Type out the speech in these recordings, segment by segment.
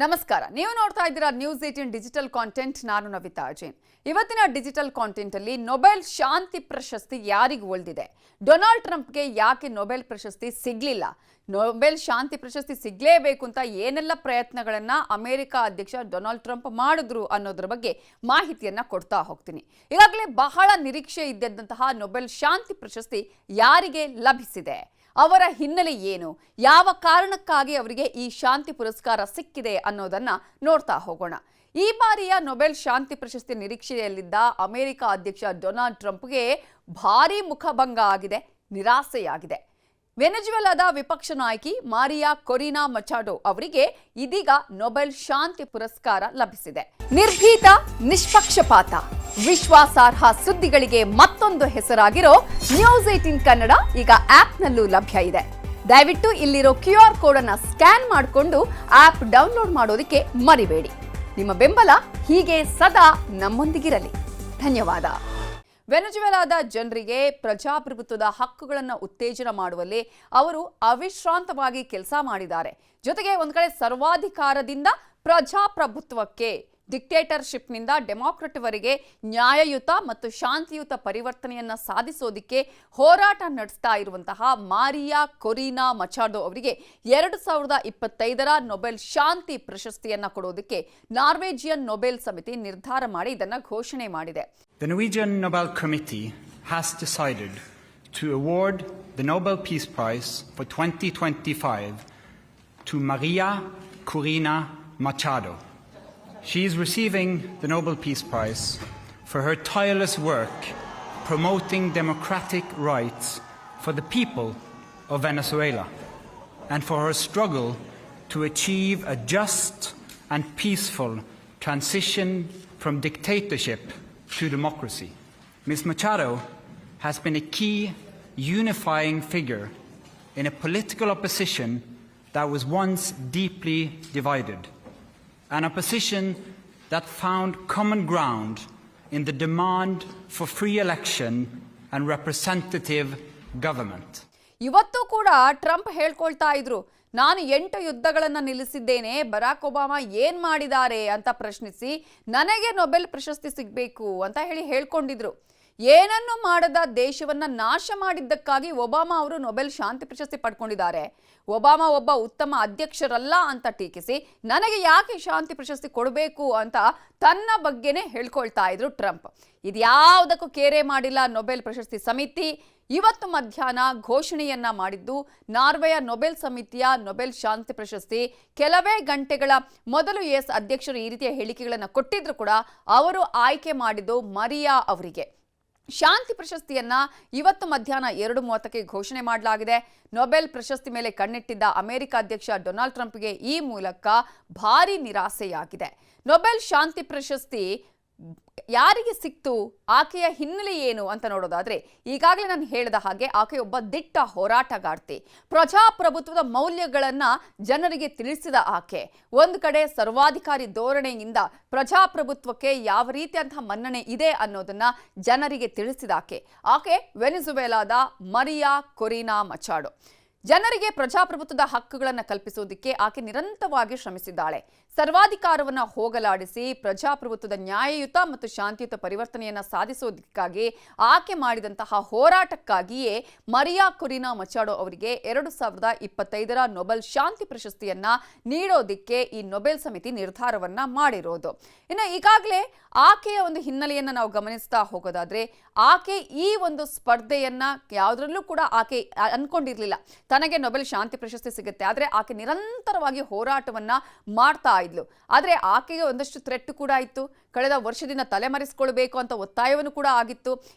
ನಮಸ್ಕಾರ. ನೀವು ನೋಡ್ತಾ ಇದ್ದೀರಾ ನ್ಯೂಸ್ 18 ಡಿಜಿಟಲ್ ಕಾಂಟೆಂಟ್. ನಾನು ನವಿತಾ ಜೈನ್. ಇವತ್ತಿನ ಡಿಜಿಟಲ್ ಕಾಂಟೆಂಟ್ ಅಲ್ಲಿ ನೊಬೆಲ್ ಶಾಂತಿ ಪ್ರಶಸ್ತಿ ಯಾರಿಗೆ ಒಲಿದಿದೆ? ಡೊನಾಲ್ಡ್ ಟ್ರಂಪ್ಗೆ ಯಾಕೆ ನೊಬೆಲ್ ಪ್ರಶಸ್ತಿ ಸಿಗಲಿಲ್ಲ? ನೊಬೆಲ್ ಶಾಂತಿ ಪ್ರಶಸ್ತಿ ಸಿಗಲೇಬೇಕು ಅಂತ ಏನೆಲ್ಲ ಪ್ರಯತ್ನಗಳನ್ನ ಅಮೆರಿಕ ಅಧ್ಯಕ್ಷ ಡೊನಾಲ್ಡ್ ಟ್ರಂಪ್ ಮಾಡಿದ್ರು ಅನ್ನೋದ್ರ ಬಗ್ಗೆ ಮಾಹಿತಿಯನ್ನ ಕೊಡ್ತಾ ಹೋಗ್ತೀನಿ. ಈಗಾಗಲೇ ಬಹಳ ನಿರೀಕ್ಷೆ ಇದ್ದಂತಹ ನೊಬೆಲ್ ಶಾಂತಿ ಪ್ರಶಸ್ತಿ ಯಾರಿಗೆ ಲಭಿಸಿದೆ? ಅವರ ಹಿನ್ನೆಲೆ ಏನು? ಯಾವ ಕಾರಣಕ್ಕಾಗಿ ಅವರಿಗೆ ಈ ಶಾಂತಿ ಪುರಸ್ಕಾರ ಸಿಕ್ಕಿದೆ ಅನ್ನೋದನ್ನ ನೋಡ್ತಾ ಹೋಗೋಣ. ಈ ಬಾರಿಯ ನೊಬೆಲ್ ಶಾಂತಿ ಪ್ರಶಸ್ತಿ ನಿರೀಕ್ಷೆಯಲ್ಲಿದ್ದ ಅಮೆರಿಕ ಅಧ್ಯಕ್ಷ ಡೊನಾಲ್ಡ್ ಟ್ರಂಪ್ಗೆ ಭಾರೀ ಮುಖಭಂಗ ಆಗಿದೆ, ನಿರಾಸೆಯಾಗಿದೆ. ವೆನೆಜುವೆಲಾದ ವಿಪಕ್ಷ ನಾಯಕಿ ಮಾರಿಯಾ ಕೊರಿನಾ ಮಚಾಡೋ ಅವರಿಗೆ ಇದೀಗ ನೊಬೆಲ್ ಶಾಂತಿ ಪುರಸ್ಕಾರ ಲಭಿಸಿದೆ. ನಿರ್ಭೀತ, ನಿಷ್ಪಕ್ಷಪಾತ, ವಿಶ್ವಾಸಾರ್ಹ ಸುದ್ದಿಗಳಿಗೆ ಮತ್ತೊಂದು ಹೆಸರಾಗಿರೋ ನ್ಯೂಸ್ 18 ಕನ್ನಡ ಈಗ ಆಪ್ನಲ್ಲೂ ಲಭ್ಯ ಇದೆ. ದಯವಿಟ್ಟು ಇಲ್ಲಿರೋ QR ಕೋಡ್ ಅನ್ನ ಸ್ಕ್ಯಾನ್ ಮಾಡಿಕೊಂಡು ಆಪ್ ಡೌನ್ಲೋಡ್ ಮಾಡೋದಕ್ಕೆ ಮರಿಬೇಡಿ. ನಿಮ್ಮ ಬೆಂಬಲ ಹೀಗೆ ಸದಾ ನಮ್ಮೊಂದಿಗಿರಲಿ. ಧನ್ಯವಾದ. ವೆನೆಜುವೆಲಾದ ಜನರಿಗೆ ಪ್ರಜಾಪ್ರಭುತ್ವದ ಹಕ್ಕುಗಳನ್ನು ಉತ್ತೇಜನ ಮಾಡುವಲ್ಲಿ ಅವರು ಅವಿಶ್ರಾಂತವಾಗಿ ಕೆಲಸ ಮಾಡಿದ್ದಾರೆ. ಜೊತೆಗೆ ಒಂದು ಕಡೆ ಸರ್ವಾಧಿಕಾರದಿಂದ ಪ್ರಜಾಪ್ರಭುತ್ವಕ್ಕೆ, ಡಿಕ್ಟೇಟರ್ಶಿಪ್ನಿಂದ ಡೆಮಾಕ್ರಟ್ವರೆಗೆ ನ್ಯಾಯಯುತ ಮತ್ತು ಶಾಂತಿಯುತ ಪರಿವರ್ತನೆಯನ್ನ ಸಾಧಿಸೋದಕ್ಕೆ ಹೋರಾಟ ನಡೆಸ್ತಾ ಇರುವಂತಹ ಮಾರಿಯಾ ಕೊರಿನಾ ಮಚಾಡೋ ಅವರಿಗೆ 2025ರ ನೊಬೆಲ್ ಶಾಂತಿ ಪ್ರಶಸ್ತಿಯನ್ನ ಕೊಡೋದಕ್ಕೆ ನಾರ್ವೇಜಿಯನ್ ನೊಬೆಲ್ ಸಮಿತಿ ನಿರ್ಧಾರ ಮಾಡಿ ಇದನ್ನ ಘೋಷಣೆ ಮಾಡಿದೆ. The Norwegian Nobel Committee has decided to award the Nobel Peace Prize for 2025 to Maria Corina Machado. She is receiving the Nobel Peace Prize for her tireless work promoting democratic rights for the people of Venezuela and for her struggle to achieve a just and peaceful transition from dictatorship to democracy. Ms. Machado has been a key unifying figure in a political opposition that was once deeply divided. An opposition that found common ground in the demand for free election and representative government. ಇವತ್ತು ಕೂಡ Trump ಹೇಳ್ಕೊಳ್ತಾ ಇದ್ರು, ನಾನು 8 ಯುದ್ಧಗಳನ್ನು ನಿಲ್ಲಿಸಿದ್ದೇನೆ, Barack Obama ಏನ್ ಮಾಡಿದ್ದಾರೆ ಅಂತ ಪ್ರಶ್ನಿಸಿ ನನಗೆ ನೊಬೆಲ್ ಪ್ರಶಸ್ತಿ ಸಿಗಬೇಕು ಅಂತ ಹೇಳ್ಕೊಂಡಿದ್ರು. ಏನನ್ನು ಮಾಡದ ದೇಶವನ್ನ ನಾಶ ಮಾಡಿದ್ದಕ್ಕಾಗಿ ಒಬಾಮಾ ಅವರು ನೊಬೆಲ್ ಶಾಂತಿ ಪ್ರಶಸ್ತಿ ಪಡ್ಕೊಂಡಿದ್ದಾರೆ. ಒಬಾಮಾ ಒಬ್ಬ ಉತ್ತಮ ಅಧ್ಯಕ್ಷರಲ್ಲ ಅಂತ ಟೀಕಿಸಿ ನನಗೆ ಯಾಕೆ ಶಾಂತಿ ಪ್ರಶಸ್ತಿ ಕೊಡಬೇಕು ಅಂತ ತನ್ನ ಬಗ್ಗೆನೇ ಹೇಳ್ಕೊಳ್ತಾ ಇದ್ರು ಟ್ರಂಪ್. ಇದ್ಯಾವುದಕ್ಕೂ ಕೇರೆ ಮಾಡಿಲ್ಲ ನೊಬೆಲ್ ಪ್ರಶಸ್ತಿ ಸಮಿತಿ. ಇವತ್ತು ಮಧ್ಯಾಹ್ನ ಘೋಷಣೆಯನ್ನ ಮಾಡಿದ್ದು ನಾರ್ವೆಯ ನೊಬೆಲ್ ಸಮಿತಿಯ ನೊಬೆಲ್ ಶಾಂತಿ ಪ್ರಶಸ್ತಿ. ಕೆಲವೇ ಗಂಟೆಗಳ ಮೊದಲು US ಅಧ್ಯಕ್ಷರು ಈ ರೀತಿಯ ಹೇಳಿಕೆಗಳನ್ನು ಕೊಟ್ಟಿದ್ರು ಕೂಡ ಅವರು ಆಯ್ಕೆ ಮಾಡಿದ್ದು ಮರಿಯಾ ಅವರಿಗೆ. ಶಾಂತಿ ಪ್ರಶಸ್ತಿಯನ್ನ ಇವತ್ತು ಮಧ್ಯಾಹ್ನ 2:30ಕ್ಕೆ ಘೋಷಣೆ ಮಾಡಲಾಗಿದೆ. ನೊಬೆಲ್ ಪ್ರಶಸ್ತಿ ಮೇಲೆ ಕಣ್ಣಿಟ್ಟಿದ್ದ ಅಮೆರಿಕ ಅಧ್ಯಕ್ಷ ಡೊನಾಲ್ಡ್ ಟ್ರಂಪ್ಗೆ ಈ ಮೂಲಕ ಭಾರಿ ನಿರಾಸೆಯಾಗಿದೆ. ನೊಬೆಲ್ ಶಾಂತಿ ಪ್ರಶಸ್ತಿ ಯಾರಿಗೆ ಸಿಕ್ತು, ಆಕೆಯ ಹಿನ್ನೆಲೆ ಏನು ಅಂತ ನೋಡೋದಾದ್ರೆ, ಈಗಾಗಲೇ ನಾನು ಹೇಳಿದ ಹಾಗೆ ಆಕೆ ಒಬ್ಬ ದಿಟ್ಟ ಹೋರಾಟಗಾರ್ತಿ. ಪ್ರಜಾಪ್ರಭುತ್ವದ ಮೌಲ್ಯಗಳನ್ನ ಜನರಿಗೆ ತಿಳಿಸಿದ ಆಕೆ. ಒಂದು ಕಡೆ ಸರ್ವಾಧಿಕಾರಿ ಧೋರಣೆಯಿಂದ ಪ್ರಜಾಪ್ರಭುತ್ವಕ್ಕೆ ಯಾವ ರೀತಿಯಂತಹ ಮನ್ನಣೆ ಇದೆ ಅನ್ನೋದನ್ನ ಜನರಿಗೆ ತಿಳಿಸಿದ ಆಕೆ ವೆನೆಜುವೆಲಾದ ಮರಿಯಾ ಕೊರಿನಾ ಮಚಾಡೋ. ಜನರಿಗೆ ಪ್ರಜಾಪ್ರಭುತ್ವದ ಹಕ್ಕುಗಳನ್ನು ಕಲ್ಪಿಸುವುದಕ್ಕೆ ಆಕೆ ನಿರಂತರವಾಗಿ ಶ್ರಮಿಸಿದ್ದಾಳೆ. ಸರ್ವಾಧಿಕಾರವನ್ನು ಹೋಗಲಾಡಿಸಿ ಪ್ರಜಾಪ್ರಭುತ್ವದ ನ್ಯಾಯಯುತ ಮತ್ತು ಶಾಂತಿಯುತ ಪರಿವರ್ತನೆಯನ್ನು ಸಾಧಿಸುವುದಕ್ಕಾಗಿ ಆಕೆ ಮಾಡಿದಂತಹ ಹೋರಾಟಕ್ಕಾಗಿಯೇ ಮರಿಯಾ ಕೊರಿನಾ ಮಚಾಡೋ ಅವರಿಗೆ 2025ರ ನೊಬೆಲ್ ಶಾಂತಿ ಪ್ರಶಸ್ತಿಯನ್ನ ನೀಡೋದಿಕ್ಕೆ ಈ ನೊಬೆಲ್ ಸಮಿತಿ ನಿರ್ಧಾರವನ್ನ ಮಾಡಿರೋದು. ಇನ್ನು ಈಗಾಗಲೇ ಆಕೆಯ ಒಂದು ಹಿನ್ನೆಲೆಯನ್ನು ನಾವು ಗಮನಿಸ್ತಾ ಹೋಗೋದಾದ್ರೆ, ಆಕೆ ಈ ಒಂದು ಸ್ಪರ್ಧೆಯನ್ನ ಯಾವುದರಲ್ಲೂ ಕೂಡ ಆಕೆ ಅನ್ಕೊಂಡಿರ್ಲಿಲ್ಲ ತನಗೆ ನೊಬೆಲ್ ಶಾಂತಿ ಪ್ರಶಸ್ತಿ ಸಿಗುತ್ತೆ. ಆದ್ರೆ ಆಕೆ ನಿರಂತರವಾಗಿ ಹೋರಾಟವನ್ನ ಮಾಡ್ತಾ ಇದ್ಲು. ಆದ್ರೆ ಆಕೆಗೆ ಒಂದಷ್ಟು ಥ್ರೆಟ್ ಕೂಡ ಇತ್ತು. ಕಳೆದ ವರ್ಷದಿಂದ ತಲೆಮರೆಸಿಕೊಳ್ಬೇಕು ಅಂತ ಒತ್ತಾಯವನ್ನು ಕೂಡ ಆಗಿತ್ತು.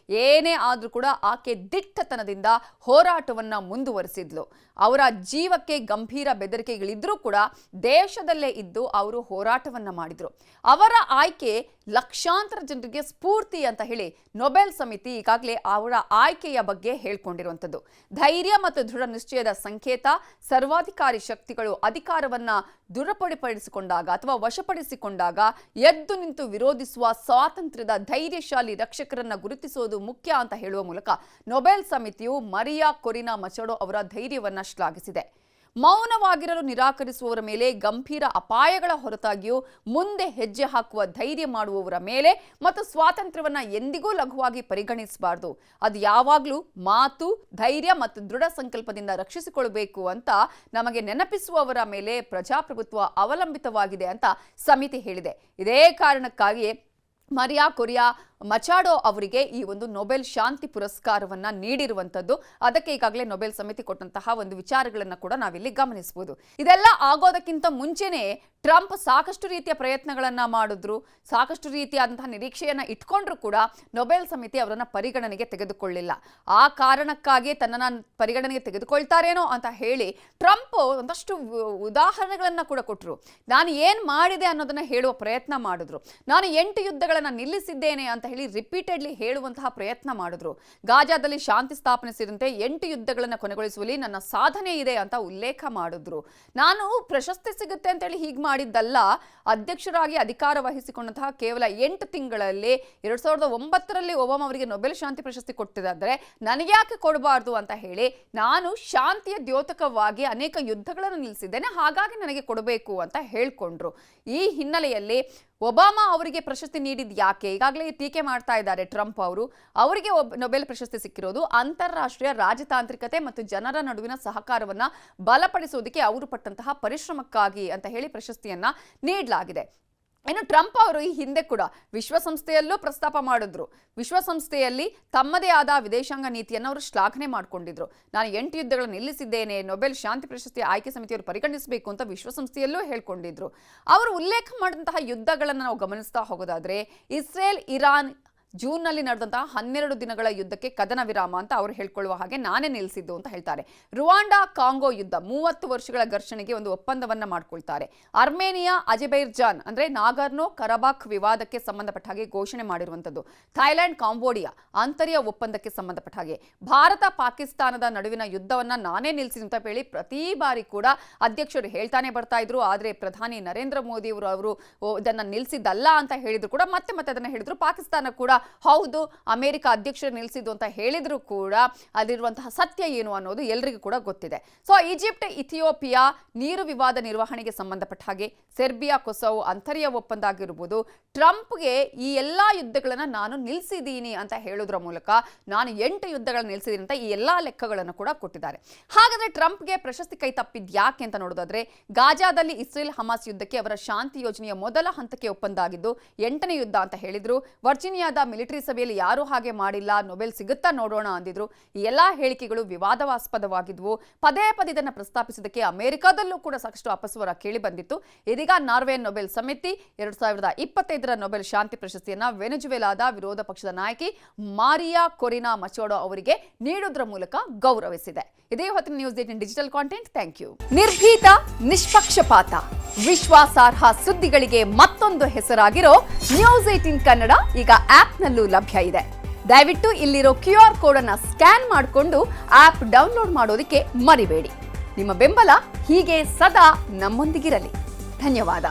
ಏನೇ ಆದ್ರೂ ಕೂಡ ಆಕೆ ದಿಟ್ಟತನದಿಂದ ಹೋರಾಟವನ್ನ ಮುಂದುವರಿಸಿದ್ಲು. ಅವರ ಜೀವಕ್ಕೆ ಗಂಭೀರ ಬೆದರಿಕೆಗಳಿದ್ರೂ ಕೂಡ ದೇಶದಲ್ಲೇ ಇದ್ದು ಅವರು ಹೋರಾಟವನ್ನ ಮಾಡಿದ್ರು. ಅವರ ಆಯ್ಕೆ ಲಕ್ಷಾಂತರ ಜನರಿಗೆ ಸ್ಫೂರ್ತಿ ಅಂತ ಹೇಳಿ ನೊಬೆಲ್ ಸಮಿತಿ ಈಗಾಗಲೇ ಅವರ ಆಯ್ಕೆಯ ಬಗ್ಗೆ ಹೇಳ್ಕೊಂಡಿರುವಂಥದ್ದು. ಧೈರ್ಯ ಮತ್ತು ದೃಢ ನಿಶ್ಚಯದ ಸಂಕೇತ. ಸರ್ವಾಧಿಕಾರಿ ಶಕ್ತಿಗಳು ಅಧಿಕಾರವನ್ನ ದುರ್ಬಳಕೆಪಡಿಸಿಕೊಂಡಾಗ ಅಥವಾ ವಶಪಡಿಸಿಕೊಂಡಾಗ ಎದ್ದು ನಿಂತು ವಿರೋಧಿಸುವ ಸ್ವಾತಂತ್ರ್ಯದ ಧೈರ್ಯಶಾಲಿ ರಕ್ಷಕರನ್ನ ಗುರುತಿಸುವುದು ಮುಖ್ಯ ಅಂತ ಹೇಳುವ ಮೂಲಕ ನೊಬೆಲ್ ಸಮಿತಿಯು ಮರಿಯಾ ಕೊರಿನಾ ಮಚಾಡೋ ಅವರ ಧೈರ್ಯವನ್ನ ಶ್ಲಾಘಿಸಿದೆ. ಮೌನವಾಗಿರಲು ನಿರಾಕರಿಸುವವರ ಮೇಲೆ ಗಂಭೀರ ಅಪಾಯಗಳ ಹೊರತಾಗಿಯೂ ಮುಂದೆ ಹೆಜ್ಜೆ ಹಾಕುವ ಧೈರ್ಯ ಮಾಡುವವರ ಮೇಲೆ ಮತ್ತು ಸ್ವಾತಂತ್ರ್ಯವನ್ನ ಎಂದಿಗೂ ಲಘುವಾಗಿ ಪರಿಗಣಿಸಬಾರದು. ಅದು ಯಾವಾಗಲೂ ಮಾತು, ಧೈರ್ಯ ಮತ್ತು ದೃಢ ಸಂಕಲ್ಪದಿಂದ ರಕ್ಷಿಸಿಕೊಳ್ಳಬೇಕು ಅಂತ ನಮಗೆ ನೆನಪಿಸುವವರ ಮೇಲೆ ಪ್ರಜಾಪ್ರಭುತ್ವ ಅವಲಂಬಿತವಾಗಿದೆ ಅಂತ ಸಮಿತಿ ಹೇಳಿದೆ. ಇದೇ ಕಾರಣಕ್ಕಾಗಿ ಮರಿಯಾ ಕೊರಿಯಾ ಮಚಾಡೋ ಅವರಿಗೆ ಈ ಒಂದು ನೊಬೆಲ್ ಶಾಂತಿ ಪುರಸ್ಕಾರವನ್ನ ನೀಡಿರುವಂತದ್ದು. ಅದಕ್ಕೆ ಈಗಾಗಲೇ ನೊಬೆಲ್ ಸಮಿತಿ ಕೊಟ್ಟಂತಹ ಒಂದು ವಿಚಾರಗಳನ್ನ ಕೂಡ ನಾವಿಲ್ಲಿ ಗಮನಿಸಬಹುದು. ಇದೆಲ್ಲ ಆಗೋದಕ್ಕಿಂತ ಮುಂಚೆನೆ ಟ್ರಂಪ್ ಸಾಕಷ್ಟು ರೀತಿಯ ಪ್ರಯತ್ನಗಳನ್ನ ಮಾಡಿದ್ರು, ಸಾಕಷ್ಟು ರೀತಿಯಾದಂತಹ ನಿರೀಕ್ಷೆಯನ್ನ ಇಟ್ಕೊಂಡ್ರು ಕೂಡ ನೊಬೆಲ್ ಸಮಿತಿ ಅವರನ್ನ ಪರಿಗಣನೆಗೆ ತೆಗೆದುಕೊಳ್ಳಿಲ್ಲ. ಆ ಕಾರಣಕ್ಕಾಗಿ ತನ್ನನ್ನ ಪರಿಗಣನೆಗೆ ತೆಗೆದುಕೊಳ್ತಾರೇನೋ ಅಂತ ಹೇಳಿ ಟ್ರಂಪ್ ಒಂದಷ್ಟು ಉದಾಹರಣೆಗಳನ್ನ ಕೂಡ ಕೊಟ್ಟರು. ನಾನು ಏನ್ ಮಾಡಿದೆ ಅನ್ನೋದನ್ನ ಹೇಳುವ ಪ್ರಯತ್ನ ಮಾಡಿದ್ರು. ನಾನು 8 ಯುದ್ಧಗಳನ್ನ ನಿಲ್ಲಿಸಿದ್ದೇನೆ ಅಂತ ಹೇಳಿ ರಿಪೀಟೆಡ್ಲಿ ಹೇಳುವಂತಹ ಪ್ರಯತ್ನ ಮಾಡಿದ್ರು. ಗಾಜಾದಲ್ಲಿ ಶಾಂತಿ ಸ್ಥಾಪನೆ ಸೇರಿದಂತೆ 8 ಯುದ್ಧಗಳನ್ನು ಕೊನೆಗೊಳಿಸುವಲ್ಲಿ ನನ್ನ ಸಾಧನೆ ಇದೆ ಅಂತ ಉಲ್ಲೇಖ ಮಾಡಿದ್ರು. ನಾನು ಪ್ರಶಸ್ತಿ ಸಿಗುತ್ತೆ ಅಂತ ಹೇಳಿ ಹೀಗೆ ಮಾಡಿದ್ದಲ್ಲ. ಅಧ್ಯಕ್ಷರಾಗಿ ಅಧಿಕಾರ ವಹಿಸಿಕೊಂಡಂತಹ ಕೇವಲ 8 ತಿಂಗಳಲ್ಲಿ 2009ರಲ್ಲಿ ಒಬಾಮಾ ಅವರಿಗೆ ನೊಬೆಲ್ ಶಾಂತಿ ಪ್ರಶಸ್ತಿ ಕೊಟ್ಟಿದ್ದಾರೆ, ನನಗೆ ಯಾಕೆ ಕೊಡಬಾರ್ದು ಅಂತ ಹೇಳಿ ನಾನು ಶಾಂತಿಯ ದ್ಯೋತಕವಾಗಿ ಅನೇಕ ಯುದ್ಧಗಳನ್ನು ನಿಲ್ಲಿಸಿದ್ದೇನೆ, ಹಾಗಾಗಿ ನನಗೆ ಕೊಡಬೇಕು ಅಂತ ಹೇಳ್ಕೊಂಡ್ರು. ಈ ಹಿನ್ನೆಲೆಯಲ್ಲಿ ಒಬಾಮಾ ಅವರಿಗೆ ಪ್ರಶಸ್ತಿ ನೀಡಿದ ಯಾಕೆ? ಈಗಾಗಲೇ ಟೀಕೆ ಮಾಡ್ತಾ ಇದ್ದಾರೆ ಟ್ರಂಪ್ ಅವರು. ಅವರಿಗೆ ನೊಬೆಲ್ ಪ್ರಶಸ್ತಿ ಸಿಕ್ಕಿರೋದು ಅಂತಾರಾಷ್ಟ್ರೀಯ ರಾಜತಾಂತ್ರಿಕತೆ ಮತ್ತು ಜನರ ನಡುವಿನ ಸಹಕಾರವನ್ನ ಬಲಪಡಿಸುವುದಕ್ಕೆ ಅವರು ಪಟ್ಟಂತಹ ಪರಿಶ್ರಮಕ್ಕಾಗಿ ಅಂತ ಹೇಳಿ ಪ್ರಶಸ್ತಿಯನ್ನ ನೀಡಲಾಗಿದೆ. ಇನ್ನು ಟ್ರಂಪ್ ಅವರು ಈ ಹಿಂದೆ ಕೂಡ ವಿಶ್ವಸಂಸ್ಥೆಯಲ್ಲೂ ಪ್ರಸ್ತಾಪ ಮಾಡಿದ್ರು. ವಿಶ್ವಸಂಸ್ಥೆಯಲ್ಲಿ ತಮ್ಮದೇ ಆದ ವಿದೇಶಾಂಗ ನೀತಿಯನ್ನು ಅವರು ಶ್ಲಾಘನೆ ಮಾಡಿಕೊಂಡಿದ್ರು. ನಾನು 8 ಯುದ್ಧಗಳನ್ನು ನಿಲ್ಲಿಸಿದ್ದೇನೆ, ನೊಬೆಲ್ ಶಾಂತಿ ಪ್ರಶಸ್ತಿ ಆಯ್ಕೆ ಸಮಿತಿಯವರು ಪರಿಗಣಿಸಬೇಕು ಅಂತ ವಿಶ್ವಸಂಸ್ಥೆಯಲ್ಲೂ ಹೇಳ್ಕೊಂಡಿದ್ರು. ಅವರು ಉಲ್ಲೇಖ ಮಾಡಿದಂತಹ ಯುದ್ಧಗಳನ್ನು ನಾವು ಗಮನಿಸ್ತಾ ಹೋಗೋದಾದ್ರೆ ಇಸ್ರೇಲ್ ಇರಾನ್ ಜೂನ್ನಲ್ಲಿ ನಡೆದಂತಹ 12 ದಿನಗಳ ಯುದ್ಧಕ್ಕೆ ಕದನ ವಿರಾಮ ಅಂತ ಅವರು ಹೇಳ್ಕೊಳ್ಳುವ ಹಾಗೆ ನಾನೇ ನಿಲ್ಲಿಸಿದ್ದು ಅಂತ ಹೇಳ್ತಾರೆ. ರುವಾಂಡಾ ಕಾಂಗೋ ಯುದ್ಧ 30 ವರ್ಷಗಳ ಘರ್ಷಣೆಗೆ ಒಂದು ಒಪ್ಪಂದವನ್ನ ಮಾಡ್ಕೊಳ್ತಾರೆ. ಅರ್ಮೇನಿಯಾ ಅಜರ್ಬೈಜಾನ್ ಅಂದ್ರೆ ನಾಗರ್ನೋ ಕರಬಾಖ್ ವಿವಾದಕ್ಕೆ ಸಂಬಂಧಪಟ್ಟ ಹಾಗೆ ಘೋಷಣೆ ಮಾಡಿರುವಂತದ್ದು. ಥೈಲ್ಯಾಂಡ್ ಕಾಂಬೋಡಿಯಾ ಆಂತರ್ಯ ಒಪ್ಪಂದಕ್ಕೆ ಸಂಬಂಧಪಟ್ಟ ಹಾಗೆ. ಭಾರತ ಪಾಕಿಸ್ತಾನದ ನಡುವಿನ ಯುದ್ಧವನ್ನ ನಾನೇ ನಿಲ್ಲಿಸಿದ್ದು ಅಂತ ಹೇಳಿ ಪ್ರತಿ ಬಾರಿ ಕೂಡ ಅಧ್ಯಕ್ಷರು ಹೇಳ್ತಾನೆ ಬರ್ತಾ ಇದ್ರು. ಆದ್ರೆ ಪ್ರಧಾನಿ ನರೇಂದ್ರ ಮೋದಿ ಅವರು ಇದನ್ನ ನಿಲ್ಲಿಸಿದ್ದಲ್ಲ ಅಂತ ಹೇಳಿದ್ರು ಕೂಡ ಮತ್ತೆ ಅದನ್ನ ಹೇಳಿದ್ರು. ಪಾಕಿಸ್ತಾನ ಕೂಡ ಹೌದು ಅಮೆರಿಕ ಅಧ್ಯಕ್ಷರು ನಿಲ್ಲಿಸಿದ್ದು ಅಂತ ಹೇಳಿದ್ರು ಕೂಡ ಅಲ್ಲಿರುವಂತಹ ಸತ್ಯ ಏನು ಅನ್ನೋದು ಎಲ್ಲರಿಗೂ ಕೂಡ ಗೊತ್ತಿದೆ. ಸೊ ಈಜಿಪ್ಟ್ ಇಥಿಯೋಪಿಯಾ ನೀರು ವಿವಾದ ನಿರ್ವಹಣೆಗೆ ಸಂಬಂಧಪಟ್ಟ ಹಾಗೆ, ಸೆರ್ಬಿಯಾ ಕೊಸೋವೊ ಅಂತರ್ಯ ಒಪ್ಪಂದ ಆಗಿರಬಹುದು, ಟ್ರಂಪ್ಗೆ ಈ ಎಲ್ಲಾ ಯುದ್ಧಗಳನ್ನ ನಾನು ನಿಲ್ಲಿಸಿದ್ದೀನಿ ಅಂತ ಹೇಳೋದ್ರ ಮೂಲಕ ನಾನು 8 ಯುದ್ಧಗಳನ್ನ ನಿಲ್ಲಿಸಿದ್ದೀನಿ ಅಂತ ಈ ಎಲ್ಲಾ ಲೆಕ್ಕಗಳನ್ನು ಕೂಡ ಕೊಟ್ಟಿದ್ದಾರೆ. ಹಾಗಾದ್ರೆ ಟ್ರಂಪ್ಗೆ ಪ್ರಶಸ್ತಿ ಕೈ ತಪ್ಪಿದ್ ಯಾಕೆ ಅಂತ ನೋಡೋದಾದ್ರೆ, ಗಾಜಾದಲ್ಲಿ ಇಸ್ರೇಲ್ ಹಮಾಸ್ ಯುದ್ಧಕ್ಕೆ ಅವರ ಶಾಂತಿ ಯೋಜನೆಯ ಮೊದಲ ಹಂತಕ್ಕೆ ಒಪ್ಪಂದ ಆಗಿದ್ದು 8ನೇ ಯುದ್ಧ ಅಂತ ಹೇಳಿದ್ರು. ವರ್ಜಿನಿಯಾದ ಮಿಲಿಟರಿ ಸಭೆಯಲ್ಲಿ ಯಾರೂ ಹಾಗೆ ಮಾಡಿಲ್ಲ, ನೊಬೆಲ್ ಸಿಗುತ್ತಾ ನೋಡೋಣ ಅಂದಿದ್ರು. ಈ ಎಲ್ಲಾ ಹೇಳಿಕೆಗಳು ವಿವಾದಾಸ್ಪದವಾಗಿದ್ವು. ಪದೇ ಇದನ್ನ ಪ್ರಸ್ತಾಪಿಸೋದಕ್ಕೆ ಅಮೆರಿಕದಲ್ಲೂ ಕೂಡ ಸಾಕಷ್ಟು ಅಪಸ್ವರ ಕೇಳಿ ಬಂದಿತ್ತು. ಇದೀಗ ನಾರ್ವೆ ನೊಬೆಲ್ ಸಮಿತಿ 2025ರ ನೊಬೆಲ್ ಶಾಂತಿ ಪ್ರಶಸ್ತಿಯನ್ನ ವೆನೆಜುವೆಲಾದ ವಿರೋಧ ಪಕ್ಷದ ನಾಯಕಿ ಮಾರಿಯಾ ಕೊರಿನಾ ಮಚಾಡೋ ಅವರಿಗೆ ನೀಡುವುದರ ಮೂಲಕ ಗೌರವಿಸಿದೆ. ಇದೇ ಹೊತ್ತಿನ news 18 digital content. Thank you. ನಿರ್ಭೀತ, ನಿಷ್ಪಕ್ಷಪಾತ, ವಿಶ್ವಾಸಾರ್ಹ ಸುದ್ದಿಗಳಿಗೆ ಮತ್ತೊಂದು ಹೆಸರಾಗಿರೋ ನ್ಯೂಸ್ 18 ಕನ್ನಡ ಈಗ ಆಪ್ನಲ್ಲೂ ಲಭ್ಯ ಇದೆ. ದಯವಿಟ್ಟು ಇಲ್ಲಿರೋ QR ಕೋಡ್ ಅನ್ನ ಸ್ಕ್ಯಾನ್ ಮಾಡಿಕೊಂಡು ಆಪ್ ಡೌನ್ಲೋಡ್ ಮಾಡೋದಕ್ಕೆ ಮರಿಬೇಡಿ. ನಿಮ್ಮ ಬೆಂಬಲ ಹೀಗೆ ಸದಾ ನಮ್ಮೊಂದಿಗಿರಲಿ. ಧನ್ಯವಾದ.